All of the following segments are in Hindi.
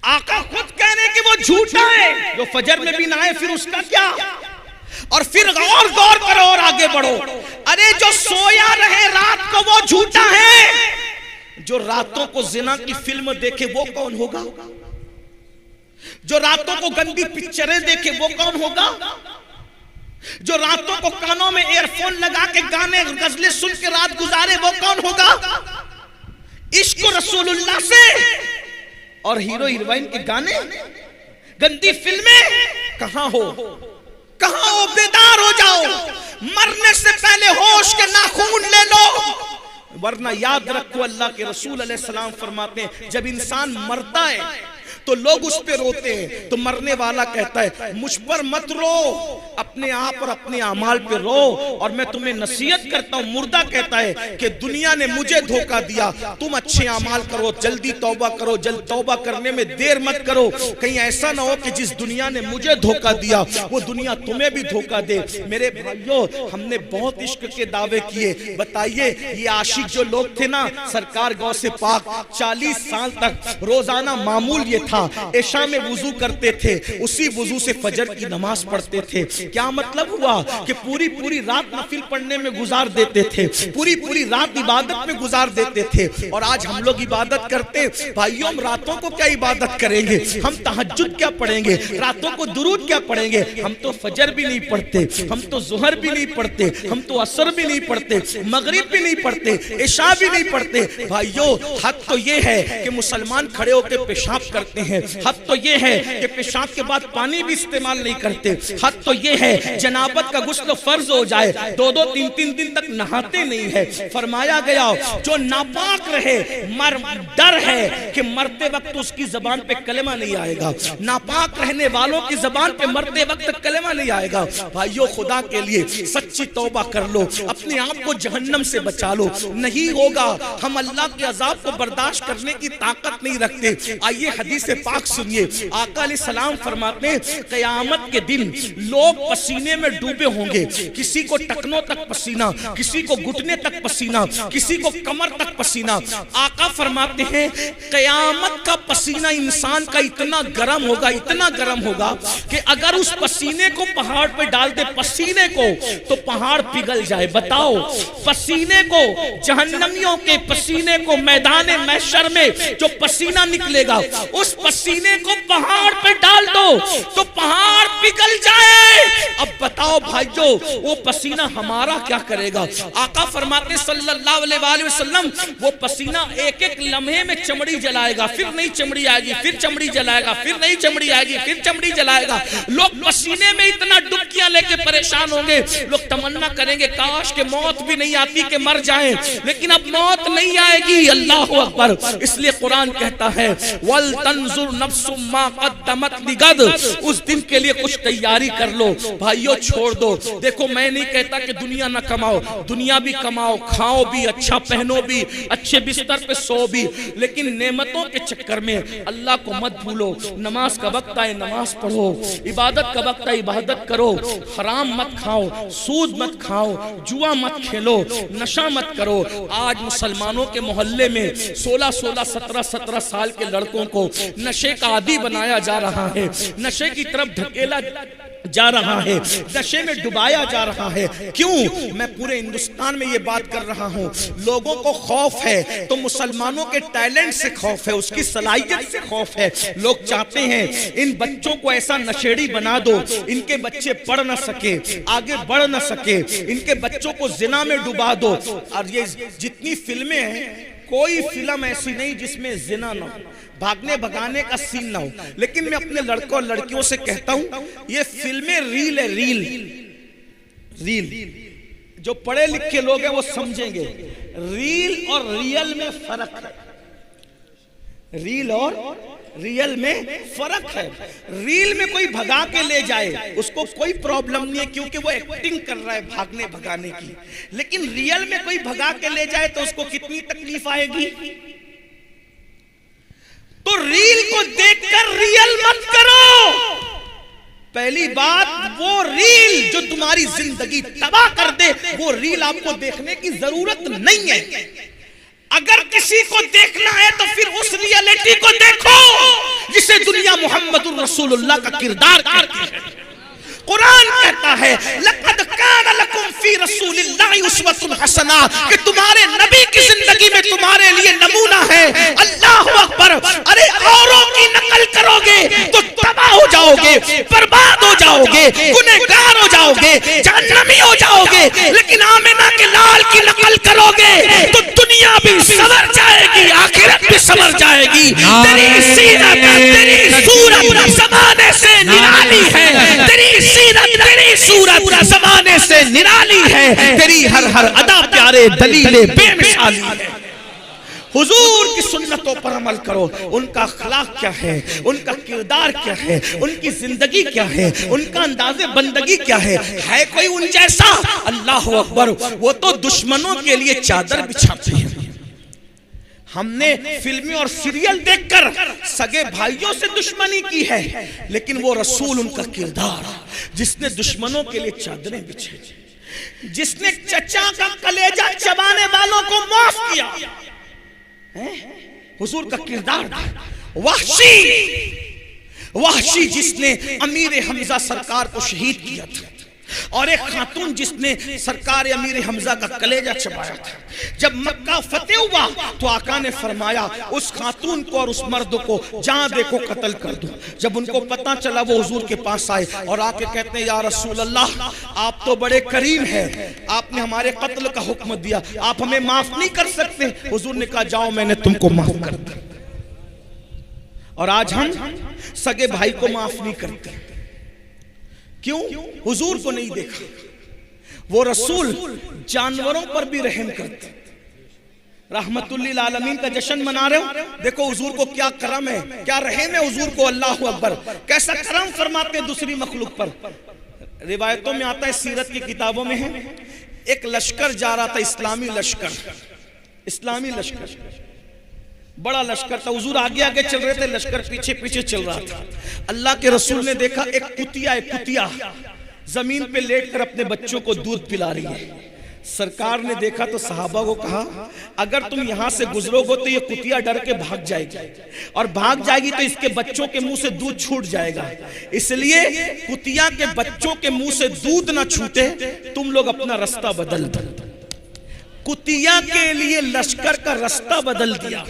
आका खुद कह रहे कि वो झूठा है। जो फजर में भी ना आए फिर उसका क्या? और फिर और गौर करो और आगे बढ़ो। अरे जो सोया रहे रात को वो झूठा है। जो रातों को जिना की फिल्म देखे वो कौन होगा? जो रातों को गंदी पिक्चरें देखे वो कौन होगा? जो रातों को कानों में एयरफोन लगा के गाने गजलें सुन के रात गुजारे वो कौन होगा? इश्क रसूलुल्लाह से और हीरो हीरोइन के गाने, गंदी फिल्में कहां हो? कहां हो? बेदार हो जाओ। मरने से पहले होश के नाखून ले लो, वरना याद रखो अल्लाह के रसूल अलैहिस्सलाम फरमाते हैं जब इंसान मरता है तो लोग उस पे रोते हैं, तो मरने वाला कहता है मुझ पर मत रो, अपने आप और अपने अमाल पे रो। और मैं तुम्हें नसीहत करता हूं, मुर्दा कहता है कि दुनिया ने मुझे धोखा दिया, तुम अच्छे अमाल करो, जल्दी तौबा करो, जल्द तौबा करने में देर मत करो। कहीं ऐसा ना हो कि जिस दुनिया ने मुझे धोखा दिया वो दुनिया तुम्हें भी धोखा दे। मेरे भाइयों, हमने बहुत इश्क के दावे किए। बताइए ये आशिक जो लोग थे ना, सरकार गौसे पाक 40 साल तक रोजाना मामूल ये था, इशा में वुजू करते थे, उसी वुजू से फजर की नमाज पढ़ते थे। क्या मतलब हुआ कि पूरी पूरी रात नफिल पढ़ने में गुजार देते थे, पूरी पूरी रात इबादत में गुजार देते थे। और आज हम लोग इबादत करते, भाइयों हम रातों को क्या इबादत करेंगे? हम तहज्जुद क्या पढ़ेंगे? रातों को दुरूद क्या पढ़ेंगे? हम तो फजर भी नहीं पढ़ते, हम तो जुहर भी नहीं पढ़ते, हम तो असर भी नहीं पढ़ते, मगरिब भी नहीं पढ़ते, इशा भी नहीं पढ़ते। भाइयों हक तो ये है कि मुसलमान खड़े होकर पेशाब करते हैं, हद तो ये है कि पेशाब के बाद पानी भी इस्तेमाल नहीं करते, हद तो ये है जनाबत का गुस्ल फर्ज हो जाए 2-2 3-3 दिन तक नहाते नहीं है। फरमाया गया जो नापाक रहे डर है कि मरते वक्त उसकी जबान पे कलेमा नहीं आएगा, नापाक रहने वालों की जबान पे मरते वक्त कलेमा नहीं आएगा। भाइयों खुदा के लिए सच्ची तौबा कर लो, अपने आप को जहन्नम से बचा लो। नहीं होगा, हम अल्लाह के अजाब को बर्दाश्त करने की ताकत नहीं रखते। आइए हदीस पाक सुनिए, आका अलैहिस्सलाम फरमाते हैं क़यामत के दिन लोग पसीने में डूबे होंगे, किसी को टखनों तक पसीना, किसी को घुटने तक पसीना, किसी को कमर तक पसीना। आका फरमाते हैं क़यामत का पसीना इंसान का इतना गर्म होगा, इतना गर्म होगा कि अगर उस पसीने को पहाड़ पे डाल दे, पसीने को, तो पहाड़ पिघल जाए। बताओ, पसीने को, जहन्नमियों के पसीने को मैदान महशर में जो पसीना निकलेगा उस पसीने को पहाड़ पे डाल दो तो पहाड़ पिघल जाए। अब बताओ भाइयों वो पसीना हमारा क्या करेगा? आका फरमाते सल्लल्लाहु अलैहि वसल्लम वो पसीना एक एक लम्हे में चमड़ी जलाएगा, फिर नई चमड़ी आएगी, फिर चमड़ी जलाएगा, फिर नई चमड़ी आएगी, फिर चमड़ी जलाएगा। लोग पसीने में इतना डुबकियां लेके परेशान होंगे, लोग तमन्ना करेंगे काश के मौत भी नहीं आती कि मर जाएं, लेकिन अब मौत नहीं आएगी। अल्लाहु अकबर। इसलिए कुरान कहता है वल तंजुर नफ्सुम मा क़द्दमत लिगद, उस दिन के लिए कुछ तैयारी कर लो। भाइयों छोड़ दो। देखो मैं नहीं कहता कि दुनिया ना कमाओ, दुनिया भी कमाओ, खाओ भी, अच्छा पहनो भी, अच्छे बिस्तर पे सो भी, लेकिन नेमतों के चक्कर में अल्लाह को मत भूलो। नमाज का वक्त आए नमाज पढ़ो, इबादत का वक्त आए इबादत करो, हराम मत खाओ, सूद मत खाओ, जुआ मत खेलो, नशा मत करो। आज मुसलमानों के मोहल्ले में 16-16, 17-17 साल के लड़कों को नशे का आदी बनाया जा रहा है, नशे की तरफ ढकेला जा रहा है, नशे में डुबाया जा रहा है। क्यों? मैं पूरे हिंदुस्तान में ये बात कर रहा हूँ। लोगों को खौफ है तो मुसलमानों के टैलेंट से खौफ है, उसकी सलाहियत से खौफ है। लोग चाहते हैं इन बच्चों को ऐसा नशेड़ी बना दो इनके बच्चे पढ़ ना सके, आगे बढ़ ना सके, इनके बच्चों को जिना में डुबा दो। और ये जितनी फिल्में हैं कोई फिल्म ऐसी नहीं जिसमें जिना ना हो, भागने भगाने का सीन ना हो। लेकिन मैं अपने लड़कों और लड़कियों से कहता हूं ये फिल्में रील है, रील। जो पढ़े लिखे लोग हैं वो समझेंगे रील और रियल में फर्क है, रील और रियल में फर्क है। रील में कोई भगा के ले जाए उसको कोई प्रॉब्लम नहीं है क्योंकि वो एक्टिंग कर रहा है भागने भगाने की, लेकिन रियल में कोई भगा के ले जाए तो उसको कितनी तकलीफ आएगी। तो रील को देखकर रियल मत करो। पहली बात, वो रील जो तुम्हारी जिंदगी तबाह कर दे वो रील आपको देखने की जरूरत नहीं है। अगर किसी को देखना है तो फिर उस रियलिटी को देखो जिसे मोहम्मदुर रसूलुल्लाह का किरदार करती है। कुरान कहता है लक़द कान लकुम फी रसूलिल्लाहि उस्वतुन हसना, कि तुम्हारे नबी की जिंदगी में तुम्हारे लिए नमूना है। अल्लाह अकबर। अरे औरों की नकल करोगे तो तबाह हो जाओगे, बर्बाद हो जाओगे, गुनहगार हो जाओगे, जहन्नमी हो जाओगे। लेकिन आमिना के लाल की नकल करोगे तो दुनिया भी संवर जाएगी, आखिरत भी संवर जाएगी। तेरी सीरत, तेरी सूरत ज़माने से निराली है, तेरी सीरत, तेरी सूरत ज़माने से निराली है, तेरी हर हर अदा प्यारे दलीले बेमिसाली है। हुजूर की सुन्नतों पर अमल करो। उनका अखलाक क्या है, उनका किरदार क्या है, उनकी जिंदगी क्या है, उनका अंदाज़े बंदगी क्या है कोई उन जैसा? अल्लाह अकबर। वो तो दुश्मनों के लिए चादर बिछाते हैं। हमने फिल्में और सीरियल देखकर सगे भाइयों से दुश्मनी की है, लेकिन वो रसूल, उनका किरदार, जिसने दुश्मनों के लिए चादरें बिछाई, जिसने चचा का कलेजा चबाने वालों को माफ किया, हुजूर का किरदार। वहशी जिसने अमीर हमजा सरकार को शहीद किया था, और एक खातून जिसने सरकार अमीर हमजा का कलेजा चबाया था। जब मक्का फतेह हुआ तो आका ने फरमाया उस खातून को और उस मर्द को जहां देखो कत्ल कर दो। जब उनको पता चला वो हुजूर के पास आए और आके कहते हैं या रसूल अल्लाह, आप तो बड़े करीम हैं, आपने हमारे कत्ल का हुक्म दिया, आप हमें माफ नहीं कर सकते? हुजूर ने कहा जाओ, मैंने तुमको माफ कर दिया। और आज हम सगे भाई को माफ नहीं करते। क्यों? हुजूर को नहीं देखा। वो रसूल जानवरों पर भी रहम करते। रहमतुल्लिल आलमीन का जश्न मना रहे हो, देखो हुजूर को क्या करम है, क्या रहम है हुजूर को। अल्लाह अकबर। कैसा करम फरमाते हैं दूसरी मखलूक पर। रिवायतों में आता है, सीरत की किताबों में है, एक लश्कर जा रहा था, इस्लामी लश्कर, बड़ा लश्कर था। हुजूर आगे आगे चल रहे थे, लश्कर पीछे पीछे चल रहा था। अल्लाह के रसूल ने देखा एक कुतिया जमीन पे लेटकर अपने बच्चों को दूध पिला रही है। सरकार ने देखा तो सहाबा को कहा अगर तुम यहां से गुजरोगे तो ये कुतिया डर के भाग जाएगी, और भाग जाएगी तो इसके बच्चों के मुंह से दूध छूट जाएगा। इसलिए कुतिया के बच्चों के मुंह से दूध ना छूटे, तुम लोग अपना रास्ता बदल दो। कुतिया के लिए लश्कर का रास्ता बदल दिया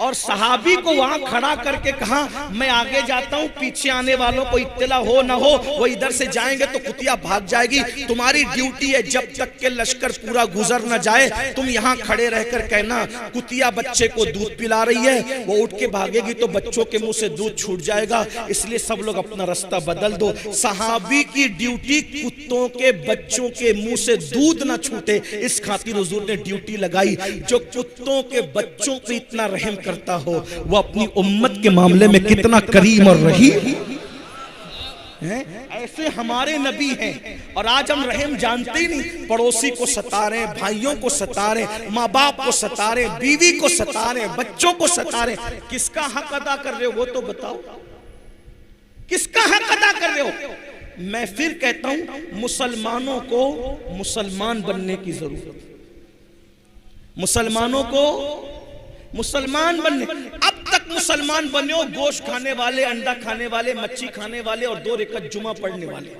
और सहाबी को वहां खड़ा करके कहा मैं आगे जाता हूं, पीछे आने वालों को इत्तला हो ना हो, वो इधर से जाएंगे तो कुतिया भाग जाएगी। तुम्हारी ड्यूटी है जब तक के लश्कर पूरा गुजर ना जाए, तुम यहाँ खड़े रहकर कहना कुतिया बच्चे को दूध पिला रही है, वो उठ के भागेगी तो बच्चों के मुंह से दूध छूट जाएगा। इसलिए सब लोग अपना रास्ता बदल दो। सहाबी की ड्यूटी कुत्तों के बच्चों के मुंह से दूध ना छूटे, इस खातिर हुजूर ने ड्यूटी लगाई। जो कुत्तों के बच्चों पे इतना रहम करता हो, वो अपनी उम्मत के मामले में कितना करीम और रहीम है। ऐसे हमारे नबी हैं। और आज हम रहम जानते ही नहीं, पड़ोसी को सता रहे, भाइयों को सता रहे, माँ बाप को सता रहे, बीवी को सता रहे, बच्चों को सता रहे। किसका हक अदा कर रहे हो वो तो बताओ, किसका हक अदा कर रहे हो? मैं फिर कहता हूं, मुसलमानों को मुसलमान बनने की जरूरत है। मुसलमानों को मुसलमान बनने, अब तक मुसलमान बने हो गोश्त खाने वाले, अंडा खाने वाले, मच्छी खाने वाले और 2 रकात जुमा पढ़ने वाले।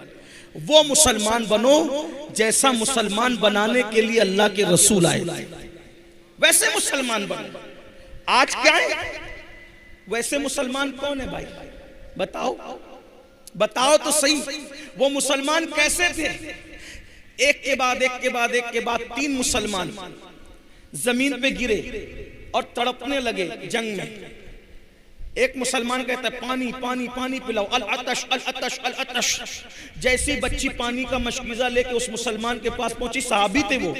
वो मुसलमान बनो जैसा मुसलमान बनाने के लिए अल्लाह के रसूल आए, वैसे मुसलमान बनो। आज क्या है? वैसे मुसलमान कौन है भाई? बताओ तो सही। वो मुसलमान कैसे थे? एक के बाद 3 मुसलमान जमीन पे गिरे और तड़पने लगे जंग में। एक मुसलमान कहता है पानी पानी पानी पिलाओ, अल अतश अल अतश अल अतश। जैसी बच्ची पानी का मशकीजा लेके उस मुसलमान के पास पहुंची, सहाबी थे वो।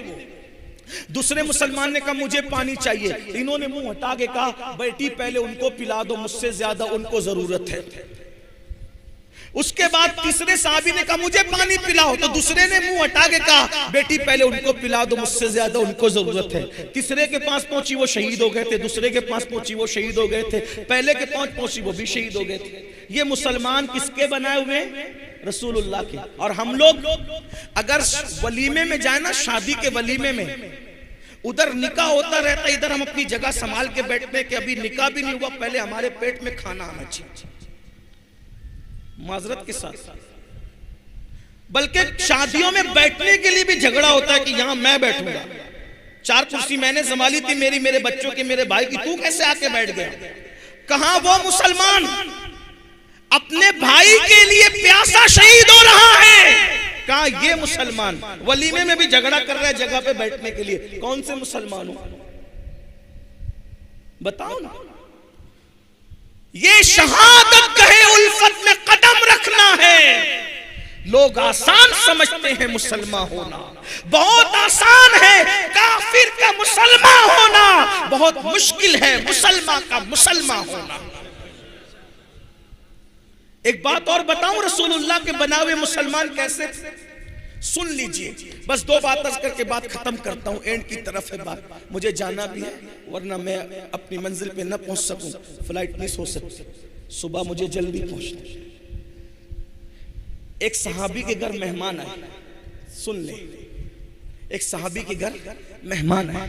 दूसरे मुसलमान ने कहा मुझे पानी चाहिए। इन्होंने मुंह हटा के कहा बेटी पहले उनको पिला दो, मुझसे ज्यादा उनको जरूरत है। उसके बाद तीसरे साहबी ने कहा मुझे पानी पिलाओ, तो दूसरे ने मुंह हटा के कहा बेटी पहले उनको पिला दो, मुझसे ज्यादा उनको जरूरत है। तीसरे के पास पहुंची वो शहीद हो गए थे, दूसरे के पास पहुंची वो शहीद हो गए थे, पहले के पास पहुंची वो भी शहीद हो गए थे। ये मुसलमान किसके बनाए हुए? रसूलुल्लाह के। और हम लोग अगर वलीमे में जाए ना, शादी के वलीमे में, उधर निकाह होता रहता, इधर हम अपनी जगह संभाल के बैठते कि अभी निकाह भी नहीं हुआ, पहले हमारे पेट में खाना आना चाहिए। माजरत के साथ। बल्कि शादियों में बैठने के लिए भी झगड़ा होता है कि यहां मैं बैठूंगा, 4 कुर्सी मैंने संभाली थी, मेरे बच्चों की, मेरे भाई की, तू कैसे आके बैठ गया? कहां वो मुसलमान अपने भाई के लिए प्यासा शहीद हो रहा है? कहा ये मुसलमान वलीमे में भी झगड़ा कर रहा है जगह पे बैठने के लिए? कौन से मुसलमान हो बताओ ना। ये शहादत कहे उल्फत में कदम रखना है। लोग आसान समझते हैं मुसलमान होना, बहुत आसान है। काफिर का मुसलमान होना बहुत मुश्किल है, मुसलमान का मुसलमान होना। एक बात और बताऊं, रसूलुल्लाह के बनाए हुए मुसलमान कैसे थे? सुन लीजिए, बस 2 बात अर्ज करके बात खत्म करता हूं। एंड की तरफ है बात, मुझे जाना भी है वरना मैं अपनी मंजिल पे न पहुंच सकूं, फ्लाइट मिस हो सकती, सुबह मुझे जल्दी पहुंचना। एक सहाबी के घर मेहमान आए, सुन ले, एक सहाबी के घर मेहमान आए।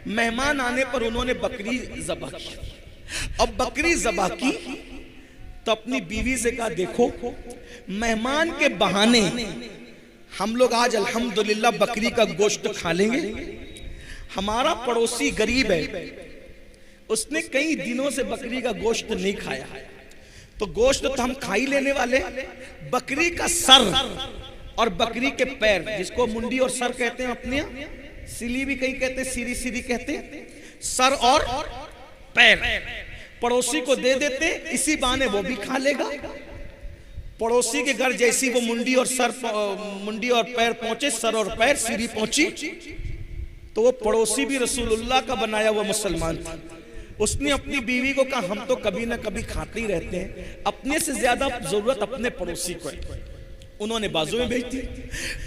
मेहमान आने पर उन्होंने बकरी ज़बह की। अब बकरी ज़बह की तो अपनी बीवी से कहा, देखो मेहमान के बहाने हम लोग आज अल्हम्दुलिल्लाह बकरी का गोश्त खा लेंगे। हमारा पड़ोसी गरीब है, उसने कई दिनों से बकरी का गोश्त नहीं खाया, तो गोश्त तो हम खा ही लेने वाले। बकरी का सर और बकरी के पैर, जिसको मुंडी और सर कहते हैं अपने यहाँ, सिली भी कहीं कहते हैं, सीरी सीरी कहते हैं, सर और पैर पड़ोसी को दे देते, इसी बहाने वो भी खा लेगा। पड़ोसी के घर जैसी वो मुंडी और पैर पहुंचे, सर और पैर सीरी पहुंची, तो वो पड़ोसी भी रसूलुल्लाह का बनाया हुआ मुसलमान था। उसने अपनी बीवी को कहा, हम तो कभी ना कभी खाते ही रहते हैं, अपने से ज्यादा जरूरत अपने पड़ोसी को है। उन्होंने बाजू में भेज दी।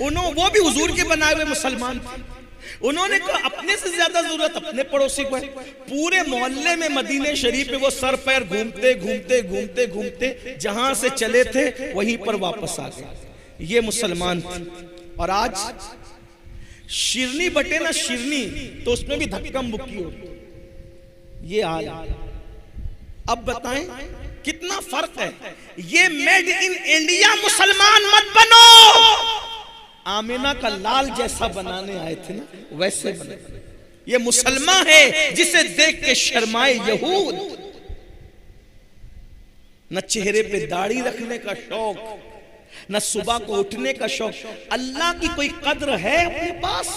वो भी हुजूर के बनाए हुए मुसलमान थे। उन्होंने कहा, अपने से ज्यादा जरूरत अपने पड़ोसी को है। पूरे मोहल्ले में मदीने शरीफ में वो सर पैर घूमते घूमते घूमते घूमते जहां से चले थे वहीं पर वापस आ गए। ये मुसलमान थे। और आज शिरनी बटे ना शिरनी, तो उसमें भी धक्कम मुक्की होती। ये हाल। अब बताएं कितना फर्क है। ये मेड इन इंडिया मुसलमान मत बनो। आमिना का लाल जैसा बनाने आए थे ना, वैसे बने। ये मुसलमान है जिसे देख के शर्माए यहूद। न चेहरे पे दाढ़ी रखने का शौक, न सुबह को उठने का शौक। अल्लाह की कोई कद्र है अपने पास?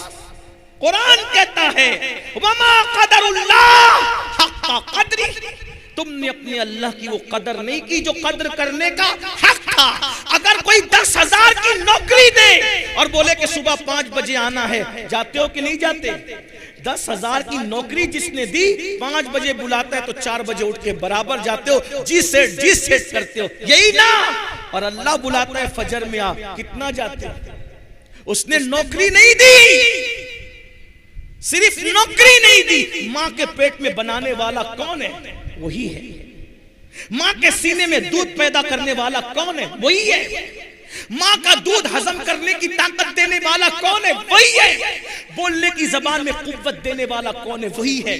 कुरान कहता है, वमा क़दरुल्लाह हक़्क़ क़द्री। तुमने अपने अल्लाह की वो कदर नहीं की जो कदर करने का हक था। अगर कोई 10,000 की नौकरी दे और बोले कि सुबह 5 बजे आना है, जाते हो कि नहीं जाते? 10,000 की नौकरी जिसने दी, 5 बजे बुलाता है तो 4 बजे उठ के बराबर जाते हो, जी सेट करते हो, यही ना? और अल्लाह बुलाता है फजर में आ, कितना जाते हो? उसने नौकरी नहीं दी, सिर्फ नौकरी नहीं दी, मां के पेट में बनाने वाला कौन है? वही है। मां के सीने में दूध पैदा करने वाला कौन है? वही है। मां का दूध हजम करने की ताकत देने वाला कौन है? वही है। बोलने की जबान में कुव्वत देने वाला कौन है? वही है।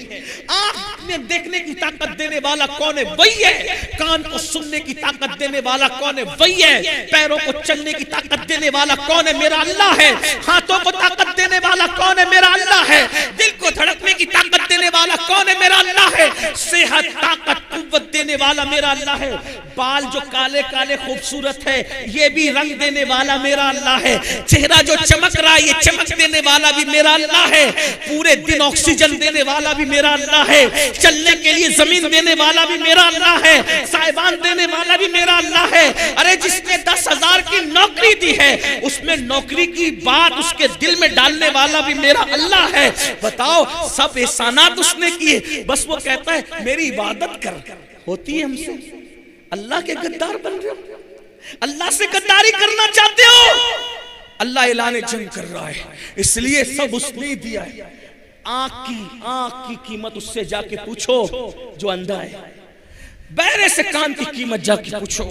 आंख में देखने की ताकत देने वाला कौन है? वही है। कान को सुनने की ताकत देने वाला कौन है? वही है। पैरों को चलने की ताकत देने वाला कौन है? मेरा अल्लाह है। हाथों को ताकत देने वाला कौन है? मेरा अल्लाह है। दिल को धड़कने की ताकत देने वाला कौन है? मेरा अल्लाह है। सेहत, ताकत, कुव्वत देने वाला मेरा अल्लाह है। बाल जो काले काले खूबसूरत है, ये भी रंग देने वाला मेरा अल्लाह है। चेहरा जो चमक रहा है, ये चमक देने वाला भी मेरा अल्लाह है। पूरे दिन ऑक्सीजन देने वाला भी मेरा अल्लाह है। चलने के लिए जमीन देने वाला भी मेरा अल्लाह है। साइबान देने वाला भी मेरा अल्लाह है। अरे जिसने 10,000 की नौकरी दी है, उसमें नौकरी की बात उसके दिल में डालने वाला भी मेरा अल्लाह है। बताओ, सब एहसानात उसने किए, बस वो कहता है मेरी इबादत कर। होती है हमसे? अल्लाह के गद्दार बन रहे हो, अल्लाह से गद्दारी करना चाहते हो। अल्लाह ऐलान जंग कर रहा है, इसलिए सब उसने दिया है। आंख की कीमत उससे जाके पूछो जो अंधा है। बहरे से कान की कीमत जाके पूछो।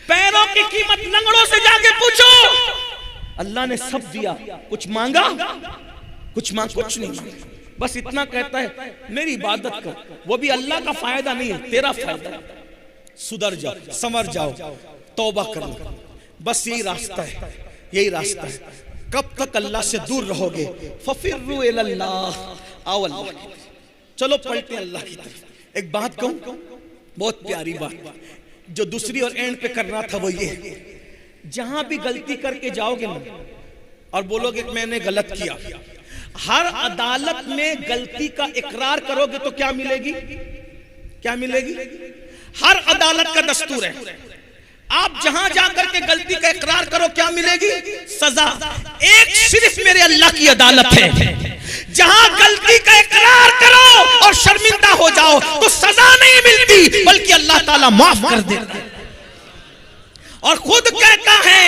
पैरों की कीमत लंगड़ों से जाके पूछो। अल्लाह ने सब दिया। कुछ मांगा? कुछ नहीं मांगा। बस इतना कहता है मेरी इबादत कर। वो भी अल्लाह का फायदा नहीं है, तेरा फायदा। सुधर जाओ, संवर जाओ, तौबा कर लो। बस यही रास्ता है, यही रास्ता है। कब तक अल्लाह से दूर रहोगे? फफिर्रु इलल्लाह, आओ अल्लाह की तरफ। चलो पलटे अल्लाह की तरफ। एक बात कहूं, बहुत प्यारी बात जो दूसरी और एंड पे करना था वो ये, जहां भी गलती करके जाओगे ना और बोलोगे कि मैंने गलत किया, हर अदालत में गलती का इकरार करोगे तो क्या मिलेगी? क्या मिलेगी? हर अदालत का दस्तूर है, आप जहां जाकर के गलती का इकरार करो क्या मिलेगी? सजा। एक सिर्फ मेरे अल्लाह की अदालत है जहां गलती का इकरार करो और शर्मिंदा हो जाओ तो सजा नहीं मिलती, बल्कि अल्लाह ताला माफ कर देता है। और खुद कहता है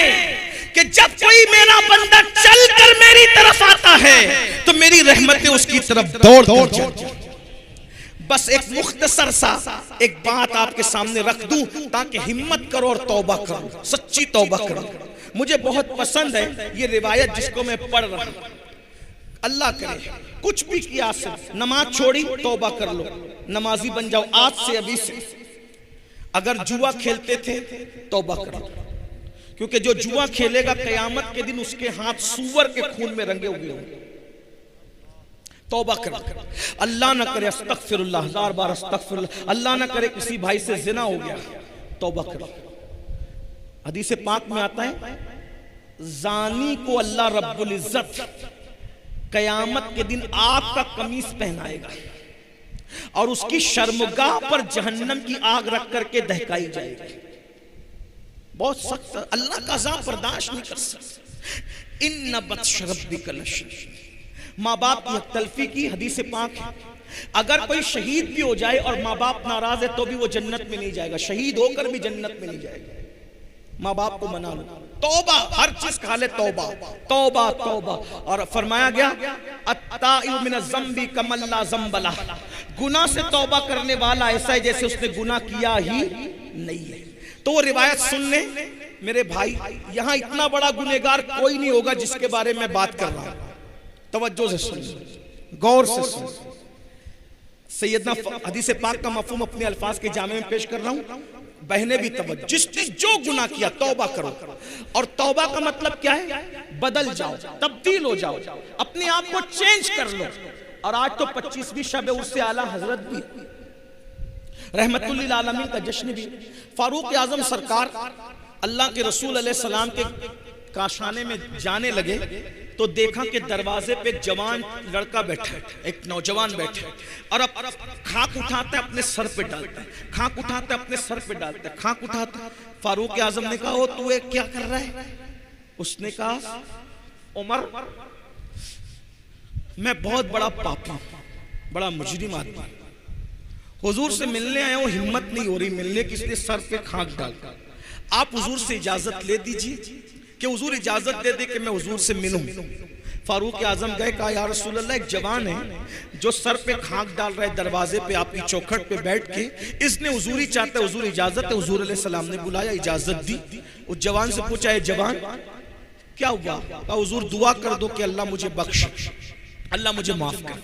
कि जब कोई मेरा बंदा चलकर मेरी तरफ आता है तो मेरी रहमतें उसकी तरफ दौड़ दौड़ जाती हैं। बस एक मुख्तसर सा एक बात आपके सामने रख दूं ताकि हिम्मत करो और तौबा करो, सच्ची तौबा करो। मुझे बहुत पसंद है ये रिवायत जिसको मैं पढ़ रहा हूं। अल्लाह करे कुछ भी किया से नमाज छोड़ी, तौबा कर लो, नमाजी बन जाओ आज से, अभी से। अगर जुआ खेलते थे तौबा करो, क्योंकि जो जुआ खेलेगा कयामत के दिन उसके हाथ सूअर के खून में रंगे हुए होंगे। तौबा करो, अल्लाह ना करे, अस्तगफिरुल्लाह, 1000 बार अस्तगफिरुल्लाह, अल्लाह ना करे किसी भाई से जिना हो गया, तौबा करो। हदीस पाक में आता है जानी को अल्लाह रब्बुल इज्जत कयामत के दिन आग का कमीज पहनाएगा और उसकी शर्मगाह पर जहन्नम की आग रख करके दहकाई जाएगी। बहुत सख्त, अल्लाह का अज़ाब बर्दाश्त नहीं कर सकते। इन्ना बत्श रब्बिका लशदीद। माँ बाप की तलफी की हदीस पाक है, अगर कोई शहीद भी हो जाए और माँ बाप नाराज है तो भी वो जन्नत में नहीं जाएगा, शहीद होकर भी जन्नत में नहीं जाएगा। माँ बाप को मना लो, तौबा, हर चीज खा ले, तौबा तौबा तौबा। और फरमाया गया अत्ताइबु मिनज़ ज़म्बि कमल्ला ज़म्बला, गुनाह से तौबा करने वाला ऐसा है जैसे उसने गुनाह किया ही नहीं है। तो वो रिवायत सुन ले मेरे भाई, यहां इतना बड़ा गुनहगार कोई नहीं होगा जिसके बारे में बात कर रहा हूं। तवज्जो से सुन, गौर से सुन। सैयदना हदीस पाक का मफहूम अपने अल्फाज के जामे में पेश कर रहा हूं। बहने भी तवज्जो, जिसने जो गुनाह किया तौबा करो। और तौबा का मतलब क्या है? बदल जाओ, तब्दील हो जाओ, अपने आप को चेंज कर लो। और आज तो 25वीं शब उससे आला हजरत भी, रहमतुल लिल आलमीन का जश्न भी। फारूक आजम सरकार अल्लाह के रसूल अलैहि सलाम के काशाने में जाने लगे तो देखा कि दरवाजे पे एक जवान लड़का बैठा है, एक नौजवान बैठा है, और अब खाक उठाता है अपने सर पे डालता है, खाक उठाता है अपने सर पे डालता है, खाक उठाता। फारूक आजम ने कहा, ओ तू क्या कर रहा है? उसने कहा, उमर मैं बहुत बड़ा पापी, बड़ा मुजरिम आदमी, हुजूर से मिलने आया हूं, हिम्मत नहीं हो रही मिलने की, इसलिए सर पे खाक डालता। आप हुजूर से इजाजत ले दीजिए कि हुजूर इजाजत दे दे कि मैं हुजूर से मिलूं। फारूक आजम गए, कहा या रसूल अल्लाह, एक जवान है जो सर पे खाक डाल रहा है दरवाजे पे आपकी चौखट पे बैठ के, इसने हुजूरी चाहता है, हुजूर इजाजत है। हुजूर अलैहि सलाम ने बुलाया, इजाजत दी। उस जवान से पूछा, है जवान क्या हुआ? कहा हुजूर दुआ कर दो कि अल्लाह मुझे बख्श, अल्लाह मुझे माफ कर।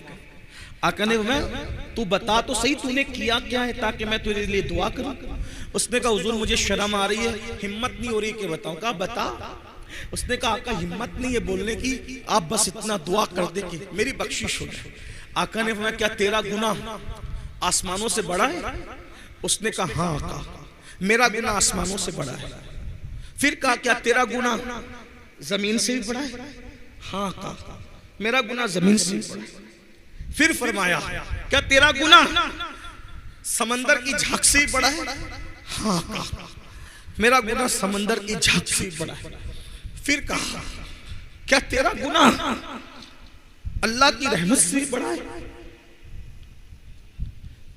आका ने मैं, तू बता तो सही तूने किया क्या है ताकि मैं तेरे लिए दुआ करूं। उसने कहा हुजूर मुझे शर्म आ रही है, हिम्मत नहीं हो रही कि बताऊं। कहा बता। उसने कहा आका हिम्मत नहीं है बोलने की, आप बस इतना दुआ कर दे कि मेरी बख्शिश हो जाए। आका ने फरमाया क्या तेरा गुनाह आसमानों से बड़ा है? उसने कहा हाँ आका, मेरा गुनाह आसमानों से बड़ा है। फिर कहा क्या तेरा गुनाह जमीन से भी बड़ा है? हाँ आका, मेरा गुनाह जमीन से भी बड़ा है। फिर फरमाया क्या तेरा गुनाह समंदर की झांक से भी बड़ा है? हाँ आका, मेरा गुनाह समंदर की झांक से भी बड़ा है। फिर कहा क्या तेरा गुनाह अल्लाह की रहमत से भी बड़ा है?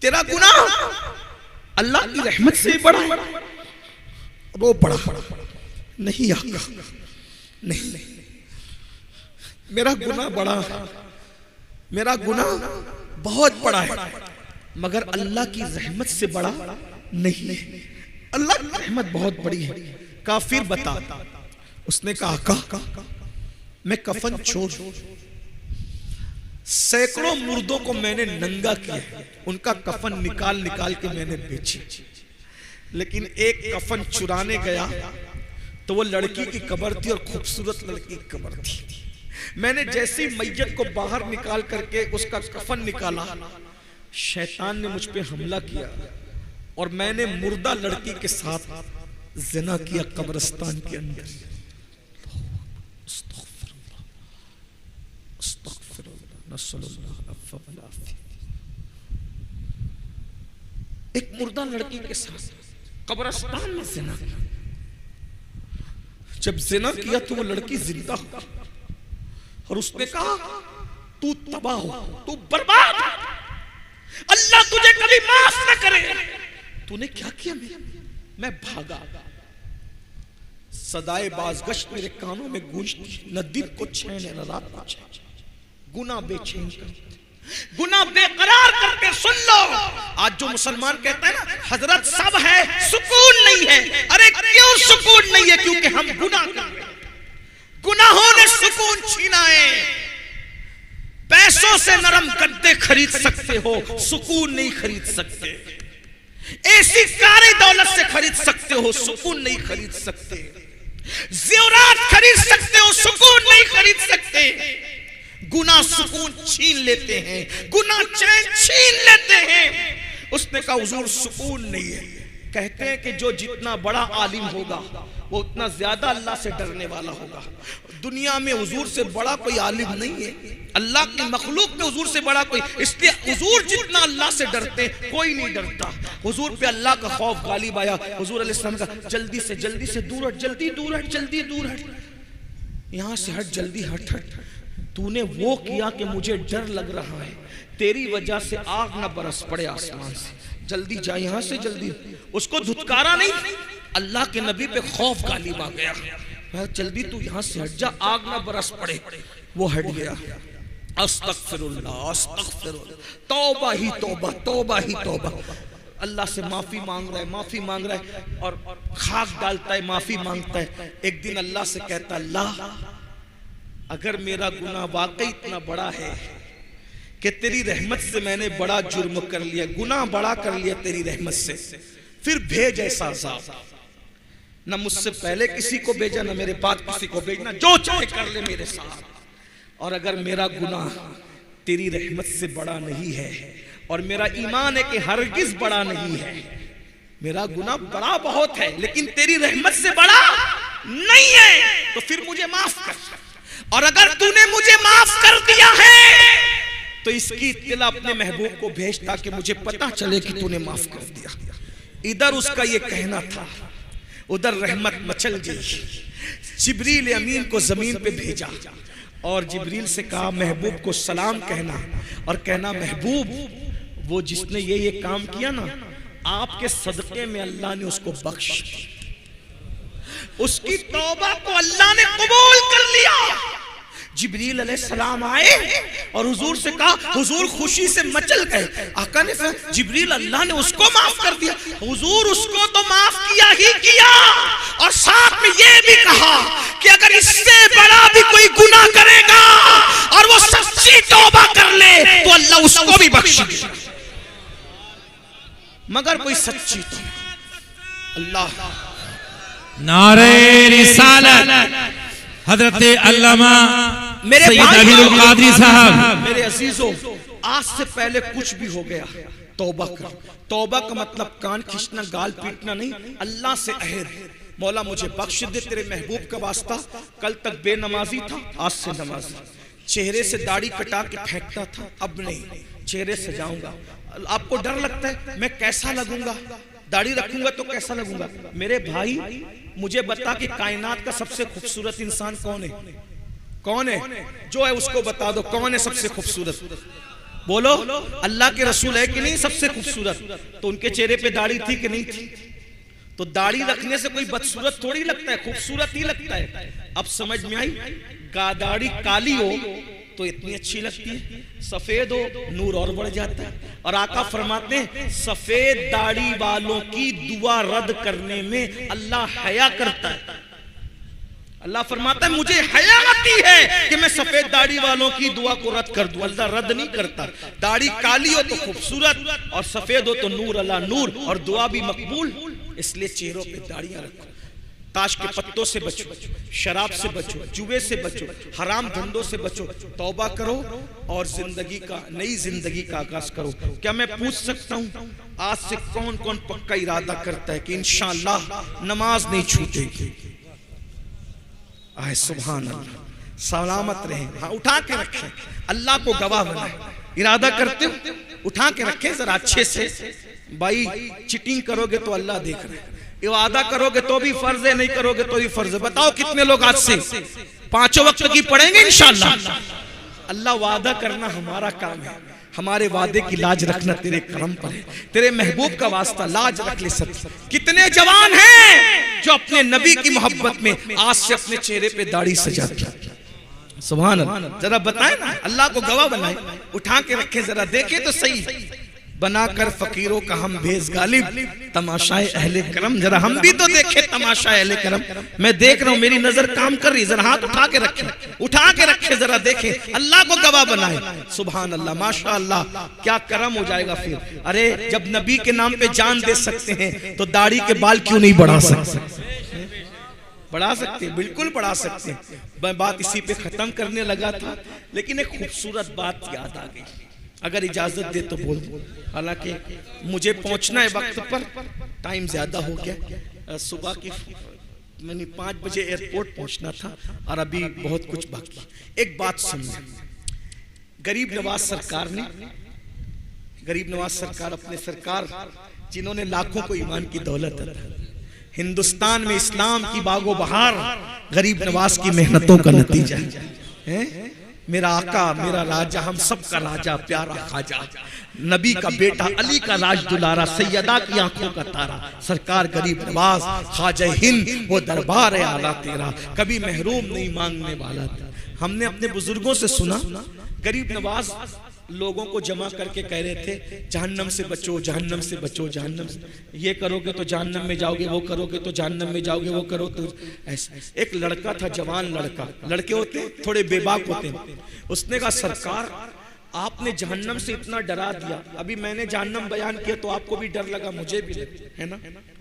तेरा गुनाह अल्लाह की रहमत से भी बड़ा है? वो बड़ा नहीं आका, नहीं, मेरा गुनाह बड़ा, मेरा गुनाह बहुत बड़ा है, मगर अल्लाह की रहमत से बड़ा नहीं। अल्लाह की रहमत बहुत बड़ी है। कहा फिर बता। उसने कहा आका, मैं कफन छोड़, सैकड़ों मुर्दों को मैंने नंगा किया, उनका कफन निकाल निकाल के मैंने बेची, लेकिन एक कफन चुराने गया तो वो लड़की की कब्र थी और खूबसूरत लड़की की कब्र थी। मैंने जैसे ही मैयत को बाहर निकाल करके उसका कफन निकाला, शैतान ने मुझ पे हमला किया और मैंने मुर्दा लड़की के साथ ज़िना किया कब्रिस्तान के अंदर। एक मुर्दा लड़की के साथ कब्रिस्तान में ज़िना किया। जब ज़िना किया तो वो लड़की जिंदा हो और उसने कहा तू तबाह हो, तू बर्बाद, अल्लाह तुझे कभी माफ न करे। तूने क्या किया? मैं भागा। सदाए बाज़गश्त मेरे कानों में गूंजती, न दिन को चैन है न रात को चैन। गुनाह बेचैन करते, गुनाह बेकरार करते। सुन लो, आज जो मुसलमान कहता है ना हजरत सब है सुकून नहीं है, अरे क्यों सुकून नहीं है? क्योंकि हम गुनाह कर रहे हैं। गुनाहों ने सुकून छीना है। पैसों से नरम गद्दे खरीद सकते हो, सुकून नहीं खरीद सकते। ऐसी सारी दौलत से खरीद सकते हो, सुकून नहीं खरीद सकते। ज़ेवरात खरीद सकते हो, सुकून नहीं खरीद सकते। गुनाह सुकून छीन लेते हैं, गुनाह चैन छीन लेते हैं। उसने कहा हुजूर सुकून नहीं है। कहते हैं कि जो जितना बड़ा आलिम होगा वो उतना ज्यादा अल्लाह से डरने वाला होगा। दुनिया में हुजूर से बड़ा कोई आलिम नहीं है, अल्लाह की मखलूक में हुजूर से बड़ा कोई, इसलिए हुजूर जितना अल्लाह से डरते कोई नहीं डरता। हुजूर पे अल्लाह का खौफ गालिब आया। हुजूर अलैहिस्सलाम का जल्दी से दूर हट, जल्दी दूर हट, जल्दी दूर हट, यहाँ से हट, जल्दी हट हट। तूने वो किया कि मुझे डर लग रहा है, तेरी वजह से आग ना बरस पड़े आसमान से, जल्दी जा यहाँ से जल्दी। उसको धुतकारा नहीं, अल्लाह के नबी पे खौफ गालिब आ गया। जल्दी तू यहाँ से हट जा, आग ना बरस पड़े। वो हट गया। अस्तगफिरुल्लाह, अस्तगफिरुल्लाह, तौबा ही तौबा, तौबा ही तौबा। अल्लाह से माफी मांग रहा है, माफी मांग रहा है और खाक डालता है, माफी मांगता है। एक दिन अल्लाह से कहता है अल्लाह अगर मेरा गुनाह वाकई इतना बड़ा है कि तेरी रहमत से मैंने बड़ा जुर्म कर लिया, गुनाह बड़ा कर लिया तेरी रहमत से, फिर भेज ऐसा अज़ाब। न मुझसे पहले किसी को भेजा, न मेरे बाद किसी को भेजना, जो चाहे कर ले मेरे साथ। और अगर मेरा गुनाह तेरी रहमत से बड़ा नहीं है और मेरा ईमान है कि हरगिज बड़ा नहीं है, मेरा गुनाह बड़ा बहुत है लेकिन तेरी रहमत से बड़ा नहीं है, तो फिर मुझे माफ कर। और अगर तूने मुझे माफ कर दिया है तो इसकी इत्तला अपने महबूब को भेज ताकि मुझे पता चले कि तूने माफ कर दिया। इधर उसका ये कहना था, उधर रहमत मचल गई। जिब्रील अमीन को जमीन पे भेजा और जिब्रील से कहा महबूब को सलाम कहना और कहना महबूब वो जिसने ये काम किया ना, आपके सदके में अल्लाह ने उसको बख्श, उसकी तौबा को अल्लाह ने कबूल कर लिया। जिब्रील अलैहिस्सलाम आए और हुजूर से कहा, हुजूर खुशी से मचल गए। आका ने कहा जिब्रील अल्लाह ने उसको माफ कर दिया। हुजूर उसको तो माफ किया ही किया और साथ में ये भी कहा कि अगर इससे बड़ा भी कोई गुनाह करेगा और वो सच्ची तौबा कर ले तो अल्लाह उसको भी बख्शेगा, मगर कोई सच्ची तौबा। अल्लाह नारे रिसालत हजरत अल्लामा मेरे कादरी साहब। मेरे अजीजों, आज से पहले कुछ भी हो गया तौबा कर। तौबा का मतलब कान खींचना, गाल पीटना नहीं। अल्लाह से अहद, मौला मुझे बख्श दे तेरे महबूब का वास्ता। कल तक बेनमाजी था, आज से नमाजी। चेहरे से दाढ़ी कटा के फेंकता था, अब नहीं, चेहरे से जाऊंगा। आपको डर लगता है मैं कैसा लगूंगा, दाढ़ी रखूंगा तो कैसा लगूंगा? मेरे भाई मुझे बता कि कायनात का सबसे खूबसूरत इंसान कौन है? कौन है? जो है उसको बता दो, कौन है सबसे खूबसूरत? बोलो। अल्लाह के रसूल है कि नहीं सबसे खूबसूरत? तो उनके चेहरे पे दाढ़ी थी कि नहीं थी? तो दाढ़ी रखने से कोई बदसूरत थोड़ी लगता है, खूबसूरत ही लगता है। अब समझ में आई? दाढ़ी काली हो तो इतनी अच्छी लगती है, सफेद हो नूर और बढ़ जाता है। और आका फरमाते हैं सफेद दाढ़ी वालों की दुआ रद्द करने में अल्लाह हया करता है। अल्लाह फरमाता है मुझे हया आती है कि मैं सफेद दाढ़ी वालों की दुआ को रद्द कर दूं। अल्लाह रद्द नहीं करता। दाढ़ी काली हो तो खूबसूरत और सफेद हो तो नूर अल्लाह नूर, और दुआ भी मकबूल। इसलिए चेहरों पे दाढ़ियां रखो, ताश के पत्तों से बचो, शराब से बचो, जुए से बचो, हराम धंधों से बचो, तौबा करो और जिंदगी का नई जिंदगी का आगाज करो। क्या मैं पूछ सकता हूं आज से कौन कौन पक्का इरादा करता है कि इंशाअल्लाह नमाज नहीं छूटेगी? आए सुभान अल्लाह, सलामत रहे। हाँ, उठा के रखें, अल्लाह को गवाह बनाए। इरादा करते हो उठा के रखें जरा अच्छे से। भाई चीटिंग करोगे तो अल्लाह देख रहे हैं, इबादा करोगे तो भी फर्ज है, नहीं करोगे तो भी फर्ज है। बताओ कितने लोग आज से 5 वक्त की पढ़ेंगे इंशाअल्लाह? अल्लाह वादा करना हमारा काम है, हमारे वादे की लाज रखना तेरे करम पर है। तेरे महबूब का वास्ता लाज रख ले। सब कितने जवान हैं जो अपने नबी की मोहब्बत में आज से अपने चेहरे पे दाढ़ी सजाते हैं? सुभान अल्लाह। जरा बताए ना, अल्लाह को गवाह बनाए, उठा के रखे, जरा देखे तो सही। बनाकर फकीरों का हम भेज गालिब, तमाशाए अहले करम। जरा हम भी तो देखे तमाशाए अहले करम। मैं देख रहा हूं, मेरी नजर काम कर रही। जरा हाथ उठा के रखे, उठा के रखे, जरा देखे, अल्लाह को गवाह बनाए। सुभान अल्लाह, माशा अल्लाह, क्या करम हो जाएगा फिर। अरे जब नबी के नाम पे जान दे सकते हैं तो दाढ़ी के बाल क्यों नहीं बढ़ा सकते? बढ़ा सकते, बिल्कुल बढ़ा सकते। मैं बात इसी पे खत्म करने लगा था, लेकिन एक खूबसूरत बात याद आ गई, अगर इजाजत दे तो बोल दो। हालांकि मुझे पहुंचना है वक्त पर, टाइम ज्यादा हो गया। सुबह की मैंने 5 बजे एयरपोर्ट पहुंचना था और अभी बहुत कुछ बाकी। एक बात सुनिए, गरीब नवाज सरकार ने, गरीब नवाज सरकार अपने सरकार जिन्होंने लाखों को ईमान की दौलत अता, हिंदुस्तान में इस्लाम की बागो बहार गरीब नवाज की मेहनतों का नतीजा है। मेरा आका, मेरा राजा, हम सब का राजा, प्यारा खाजा, नबी का बेटा, अली का राज दुलारा, सैयदा की आंखों का तारा, सरकार गरीब नवाज, खाजा हिंद, वो दरबार है आला तेरा, कभी महरूम नहीं मांगने वाला था। हमने अपने बुजुर्गों से सुना, गरीब नवाज लोगों को जमा करके कह रहे थे जहन्नम से बचो, जहन्नम से बचो, जहन्नम से, ये करोगे तो जहन्नम में जाओगे, वो करोगे तो जहन्नम में जाओगे, वो करो तो ऐसा। एक लड़का था, जवान लड़का, लड़के होते थोड़े बेबाक होते हैं, उसने कहा सरकार आपने जहन्नम से इतना डरा दिया, अभी मैंने जहन्नम बयान किया तो आपको भी डर लगा, मुझे भी लगा, है ना?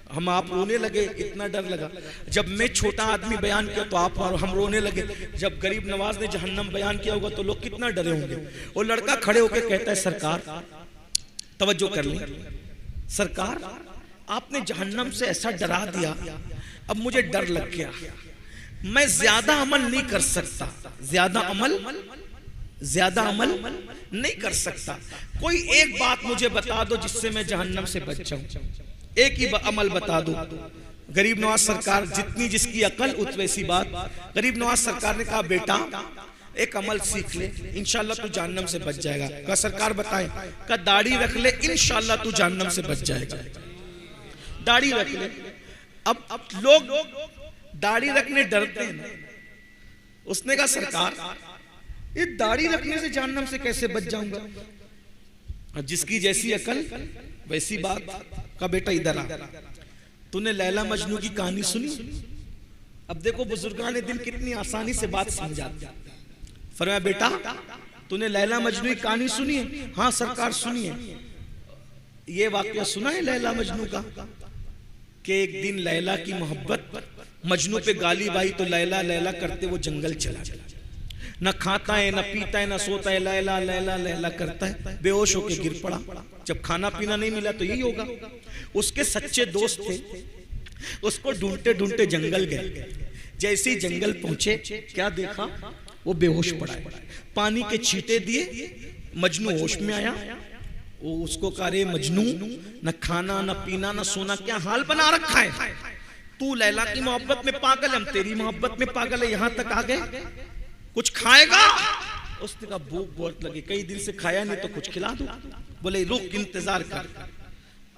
हम आप रोने लगे, इतना डर लगा। जब मैं छोटा आदमी बयान किया तो आप और हम रोने लगे। जब गरीब नवाज ने जहन्नम बयान किया होगा तो लोग कितना डरे होंगे। वो लड़का खड़े होकर कहता है सरकार, तवज्जो कर लें, सरकार आपने जहन्नम से ऐसा डरा दिया, अब मुझे डर लग गया, मैं ज्यादा अमल नहीं कर सकता, ज्यादा अमल नहीं कर सकता। कोई एक बात मुझे बता दो जिससे मैं जहन्नम से बच जाऊं, एक ही अमल बता दो। गरीब नवाज सरकार, जितनी जिसकी अकल उत वैसी बात। गरीब नवाज सरकार ने कहा बेटा एक अमल सीख ले, इंशाल्लाह तू जहन्नम से बच जाएगा। कहा सरकार बताएं? कहा दाढ़ी रख ले, इंशाल्लाह तू जहन्नम से बच जाएगा। दाढ़ी रख ले। अब लोग दाढ़ी रखने डरते हैं। उसने कहा सरकार ये दाढ़ी रखने से जहन्नम से कैसे बच जाऊंगा? जिसकी जैसी अकल वैसी बात। का बेटा इधर आ, तूने लैला मजनू की कहानी सुनी? अब देखो बुजुर्गान दिन कितनी आसानी से बात समझाते। फरमाया बेटा तूने लैला मजनू की कहानी सुनी है? हाँ सरकार सुनी है। ये वाकया सुना है लैला मजनू का कि एक दिन लैला की मोहब्बत मजनू पे गालिब आई तो लैला लैला करते वो जंगल चला गया। न खाता है, न पीता है, न सोता है, लैला लैला लैला करता है, बेहोश होके गिर पड़ा। जब खाना पीना नहीं मिला तो यही होगा। उसके सच्चे दोस्त थे, उसको ढूंढते ढूंढते जंगल गए। जैसे ही जंगल पहुंचे क्या देखा? वो बेहोश पड़ा है। पानी के छींटे दिए, मजनू होश में आया। वो उसको कह रहे मजनू न खाना न पीना न सोना, क्या हाल बना रखा है? तू लैला की मोहब्बत में पागल, हम तेरी मोहब्बत में पागल है, यहां तक आ गए, कुछ खाएगा? उसने कहा भूख बहुत लगी, कई दिन से खाया नहीं तो कुछ खिला दो। बोले रुक इंतजार कर।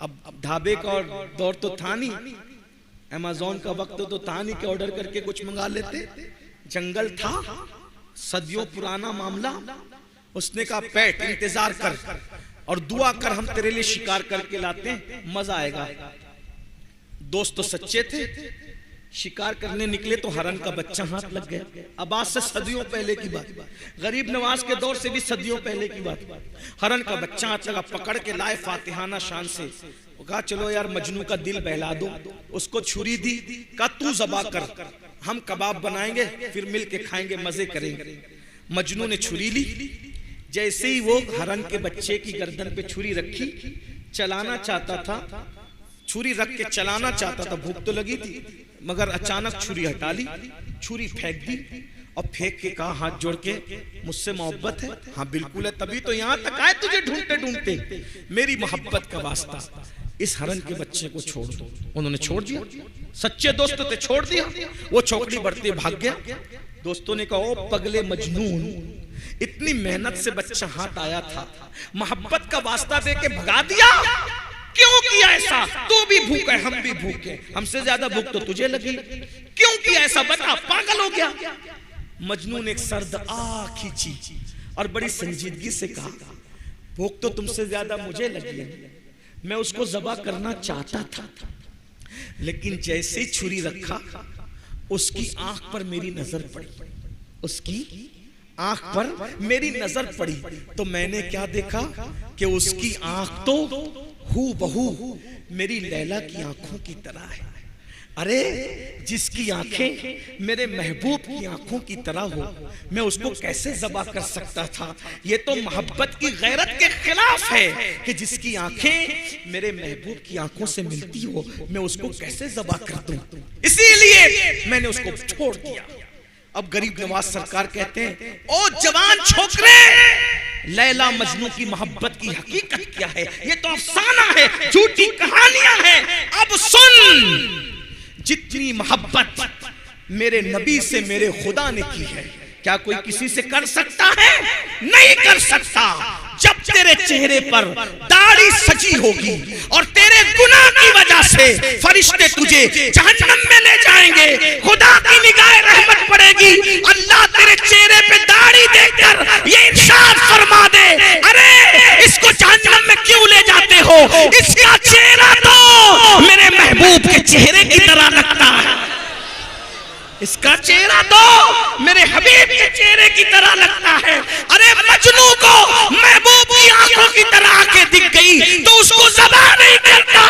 अब ढाबे का और दौर तो था नहीं, अमेज़न का वक्त तो था नहीं कि ऑर्डर करके कुछ मंगा लेते। जंगल था, सदियों पुराना मामला। उसने कहा पैट इंतजार कर और दुआ कर, हम तेरे लिए शिकार करके लाते हैं, मजा आएगा। दोस्त तो सच्चे थे, शिकार करने निकले तो हरन का बच्चा हाथ लग गया। अब आज से सदियों पहले की बात, गरीब नवाज के दौर से भी सदियों पहले की बात। हरन का बच्चा हाथ लगा, पकड़ के लाए फातिहाना शान से। कहा चलो यार मजनू का दिल बहला दो। उसको छुरी दी, कहा तू ज़बा कर, हम कबाब बनाएंगे फिर मिल के खाएंगे, मजे करेंगे। मजनू ने छुरी ली, जैसे ही वो हरन के बच्चे की गर्दन पे छुरी रखी, चलाना चाहता था, छुरी रख के चलाना चाहता था, भूख तो लगी थी, मगर अचानक छुरी हटा ली, छुरी फेंक दी और फेंक के कहा हाथ जोड़ के मुझसे मोहब्बत है? हाँ बिल्कुल है, तभी तो यहाँ तक आए तुझे ढूंढते ढूंढते, मेरी मोहब्बत का वास्ता इस हरन के बच्चे को छोड़ दो। उन्होंने छोड़ दिया, सच्चे दोस्त थे, छोड़ दिया। वो चौकड़ी बढ़ते भाग गया। दोस्तों ने कहा ओ पगले मजनून, इतनी मेहनत से बच्चा हाथ आया था, मोहब्बत का वास्ता दे के भगा दिया, क्यों किया ऐसा? तू भी भूख है, हम भी भूख है, हमसे ज्यादा भूख तो तुझे लगी, क्यों किया ऐसा बता, पागल हो गया? मजनू ने एक सर्द आह खींची और बड़ी संजीदगी से कहा भूख तो तुमसे ज्यादा मुझे लगी है, मैं उसको ज़बा करना चाहता था, लेकिन जैसे ही छुरी रखा उसकी आंख पर मेरी नजर पड़ी, उसकी आंख पर मेरी नजर पड़ी तो मैंने क्या देखा कि उसकी आंख तो हूबहू मेरी लैला की आंखों की तरह है। अरे जिसकी आंखें मेरे महबूब की आंखों की तरह हो, मैं उसको कैसे ज़बा कर सकता था? ये तो मोहब्बत की गैरत के खिलाफ है कि जिसकी आंखें मेरे महबूब की आंखों से मिलती हो, मैं उसको कैसे ज़बा कर दूं? इसीलिए मैंने उसको छोड़ दिया। अब गरीब नवाज सरकार कहते हैं ओ जवान छोकरे, लैला मजनू की मोहब्बत की हकीकत क्या है? ये तो अफसाना है, झूठी कहानियां हैं। अब सुन, जितनी मोहब्बत मेरे नबी से मेरे खुदा ने की है, क्या कोई किसी से कर सकता है? नहीं कर सकता। जब तेरे चेहरे पर दाढ़ी सजी होगी और तेरे गुनाह की वजह से फरिश्ते तुझे जहन्नम में ले जाएंगे, खुदा की निगाह रहमत पड़ेगी, अल्लाह तेरे चेहरे पे दाढ़ी देखकर ये इरशाद फरमा दे, अरे इसको जहन्नम में क्यों ले जाते हो? इसका चेहरा तो मेरे महबूब के चेहरे की तरह लगता है, इसका चेहरा तो मेरे हबीब के चेहरे की तरह लगता है। अरे मजनू को महबूब की आंखों की तरह आंखें दिख गई तो उसको ज़बा नहीं करता।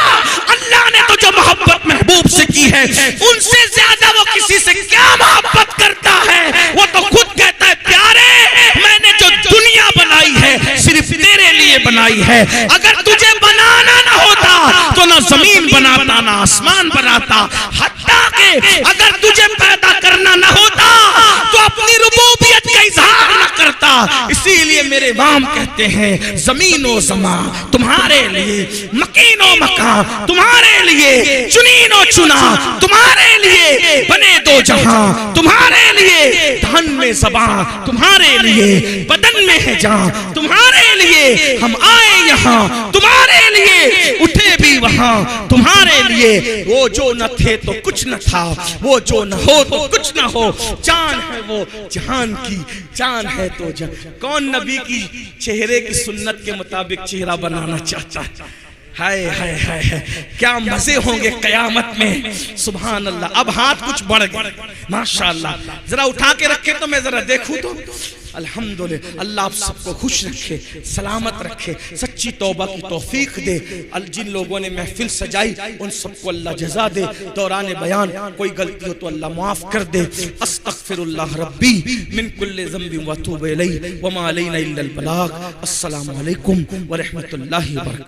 अल्लाह ने तो जो मोहब्बत महबूब से की है, उनसे ज्यादा वो किसी से क्या मोहब्बत करता है? वो तो खुद कहता है प्यारे, मैंने जो दुनिया बनाई है सिर्फ तेरे लिए बनाई है, अगर तुझे बनाना ना होता तो ना जमीन बनाता ना आसमान बनाता, हत्ता के अगर तुझे पैदा करना ना होता तो अपनी रुबूबियत का इजहार ना करता। इसीलिए मेरे इमाम कहते हैं जमीन व जमा तुम्हारे लिए, मकीन व मका तुम्हारे लिए, चुनीन व चुना तुम्हारे लिए, बने दो जहां तुम्हारे लिए, धन में ज़बां तुम्हारे लिए, बदन में है जान तुम्हारे लिए, हम आए यहाँ तुम्हारे लिए, उठे भी वहां तुम्हारे लिए। वो जो न थे तो कुछ न था, वो जो न हो तो कुछ न हो, जान है वो जहान की, जान है तो जान। कौन नबी की चेहरे की सुन्नत के मुताबिक चेहरा बनाना चाहता है? हाय हाय हाय हाय, क्या मजे होंगे कयामत में। सुभान अल्लाह। अब हाथ कुछ बढ़ गए माशाअल्लाह, जरा उठा के रखे तो मैं जरा देखूं तो। अल्हम्दुलिल्लाह, अल्लाह आप सबको खुश रखे, सलामत रखे, सच्ची तौबा की तौफीक दे। जिन लोगों ने महफिल सजाई उन सबको अल्लाह जज़ा दे। दौरान बयान कोई गलती हो तो अल्लाह माफ कर दे। अस्तगफिरुल्लाह रब्बी मिन कुल्लि ज़ंबिन व अतूबु इलैहि व मा अलैना इल्लल बलाग। अस्सलामु अलैकुम व रहमतुल्लाहि व बरकातहू।